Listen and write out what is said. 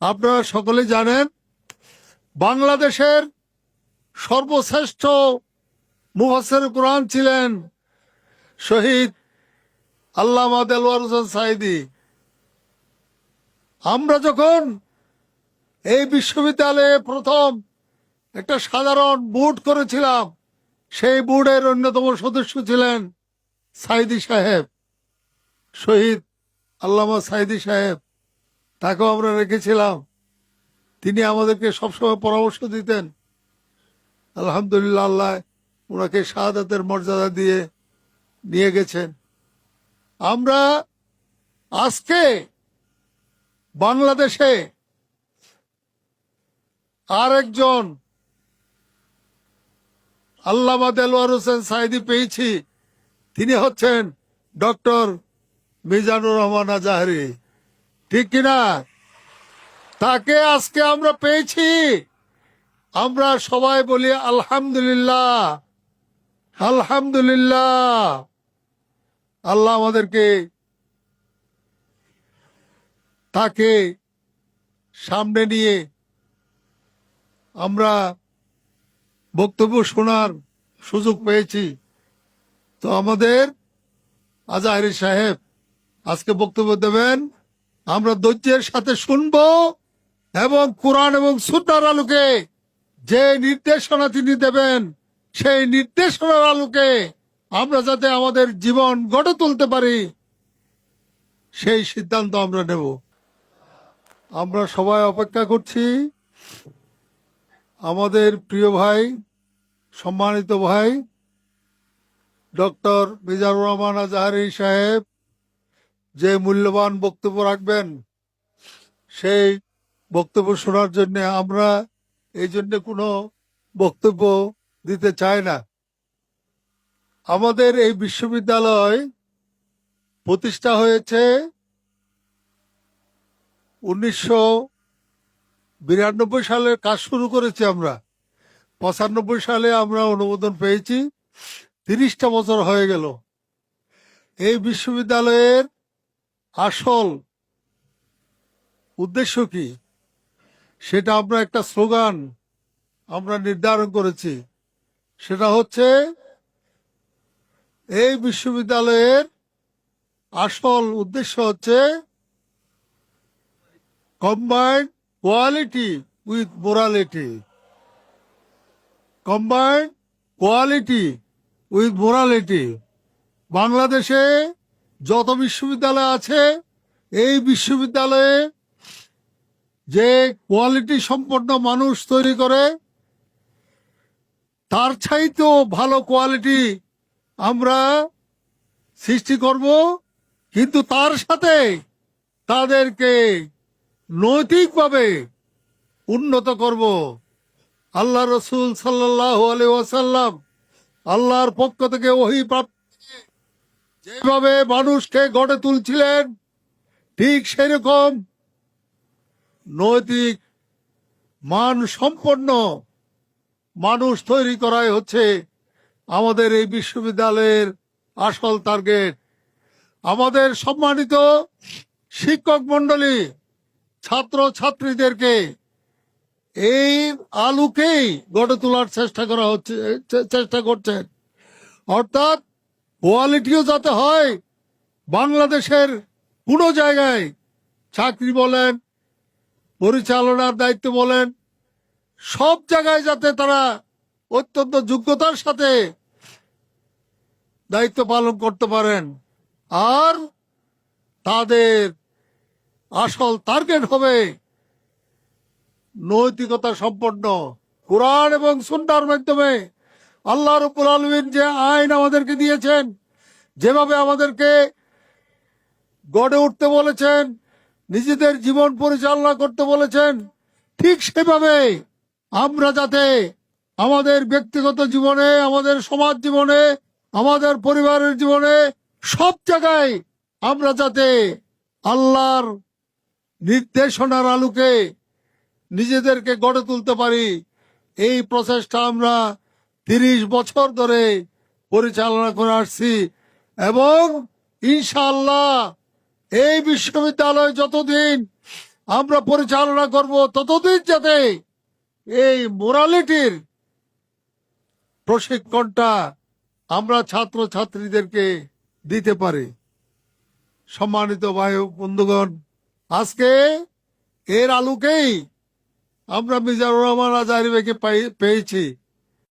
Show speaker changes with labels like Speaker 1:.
Speaker 1: আপনারা সকলে জানেন বাংলাদেশের সর্বশ্রেষ্ঠ মুফাসসির কোরআন ছিলেন শহীদ আল্লামা দেলোয়ার হোসেন সাঈদী। আমরা যখন এই বিশ্ববিদ্যালয়ে প্রথম একটা সাধারণ বোর্ড করেছিলাম, সেই বোর্ডের অন্যতম সদস্য ছিলেন সাঈদী সাহেব, শহীদ আল্লামা সাঈদী সাহেব। তাকেও আমরা রেখেছিলাম। তিনি আমাদেরকে সবসময় পরামর্শ দিতেন। আলহামদুলিল্লাহ, আল্লাহ ওনাকে শাহাদাতের মর্যাদা দিয়ে নিয়ে গেছেন। আমরা আজকে বাংলাদেশে আরেকজন আল্লামা দেলোয়ার হোসেন সাঈদী পেয়েছি। তিনি হচ্ছেন ডক্টর মিজানুর রহমান আজাহারি, ঠিক কিনা? তাকে আজকে আমরা পেয়েছি। আমরা সবাই বলি আলহামদুলিল্লাহ, আলহামদুলিল্লাহ। আল্লাহ আমাদেরকে তাকে সামনে নিয়ে আমরা বক্তব্য শোনার সুযোগ পেয়েছি। তো আমাদের আজাহারি সাহেব আজকে বক্তব্য দেবেন। আমরা ধৈর্যের সাথে শুনবো এবং কোরআন এবং সুন্নাহর আলোকে যে নির্দেশনা তিনি দেবেন, সেই নির্দেশনার আলোকে আমরা যাতে আমাদের জীবন গড়ে তুলতে পারি, সেই সিদ্ধান্ত আমরা নেব। আমরা সবাই অপেক্ষা করছি আমাদের প্রিয় ভাই, সম্মানিত ভাই ডক্টর মিজানুর রহমান আজাহারি সাহেব যে মূল্যবান বক্তব্য রাখবেন, সেই বক্তব্য শোনার জন্য আমরা এই জন্য কোনো বক্তব্য দিতে চাই না। আমাদের এই বিশ্ববিদ্যালয় প্রতিষ্ঠা হয়েছে 1992 সালে। কাজ শুরু করেছি আমরা 95 সালে আমরা অনুমোদন পেয়েছি। 30টা বছর হয়ে গেল। এই বিশ্ববিদ্যালয়ের আসল উদ্দেশ্য কি, সেটা আমরা একটা স্লোগান আমরা নির্ধারণ করেছি। সেটা হচ্ছে এই বিশ্ববিদ্যালয়ের আসল উদ্দেশ্য হচ্ছে combined quality with morality, combined quality with morality. বাংলাদেশে যত বিশ্ববিদ্যালয় আছে, এই বিশ্ববিদ্যালয়ে যে কোয়ালিটি সম্পন্ন মানুষ তৈরি করে, তার চাইতেও ভালো কোয়ালিটি আমরা সৃষ্টি করব, কিন্তু তার সাথে তাদেরকে নৈতিকভাবে উন্নত করব। আল্লাহ রসুল সাল্লাল্লাহু আলাইহি ওয়াসাল্লাম আল্লাহর পক্ষ থেকে ওহী প্রাপ্ত যেভাবে মানুষকে গড়ে তুলছিলেন, ঠিক সেরকম নৈতিক মান সম্পন্ন মানুষ তৈরি করাই হচ্ছে আমাদের এই বিশ্ববিদ্যালয়ের আসল টার্গেট। আমাদের সম্মানিত শিক্ষক মন্ডলী ছাত্র ছাত্রীদেরকে এই আলোকেই গড়ে তোলার চেষ্টা করছেন। অর্থাৎ কোয়ালিটিও যাতে হয়, বাংলাদেশের কোনো জায়গায় চাকরি বলেন, পরিচালনার দায়িত্ব বলেন, সব জায়গায় যাতে তারা অত্যন্ত যোগ্যতার সাথে দায়িত্ব পালন করতে পারেন। আর তাদের আসল টার্গেট হবে নৈতিকতা সম্পন্ন কোরআন এবং সুন্নাহর মাধ্যমে আল্লাহ রাব্বুল আলামিন যে আইন আমাদেরকে দিয়েছেন, যেভাবে আমাদেরকে গড়ে উঠতে বলেছেন, নিজেদের জীবন পরিচালনা করতে বলেছেন, ঠিক সেভাবে আমরা যাতে আমাদের ব্যক্তিগত জীবনে, আমাদের সমাজ জীবনে, আমাদের পরিবারের জীবনে, সব জায়গায় আমরা যাতে আল্লাহর নির্দেশনার আলোকে নিজেদেরকে গড়ে তুলতে পারি, এই প্রচেষ্টা আমরা 30 বছর ধরে পরিচালনা করে আসছি। এবং ইনশাআল্লাহ এই বিশ্ববিদ্যালয় যতদিন আমরা পরিচালনা করব, ততদিন যাতে এই মোরালিটির প্রশিক্ষণটা আমরা ছাত্র ছাত্রীদেরকে দিতে পারি। সম্মানিত ভাই ও বন্ধুগণ, আজকে এর আলোকেই আমরা মিজানুর রহমান আজহারী ভাইকে পেয়েছি।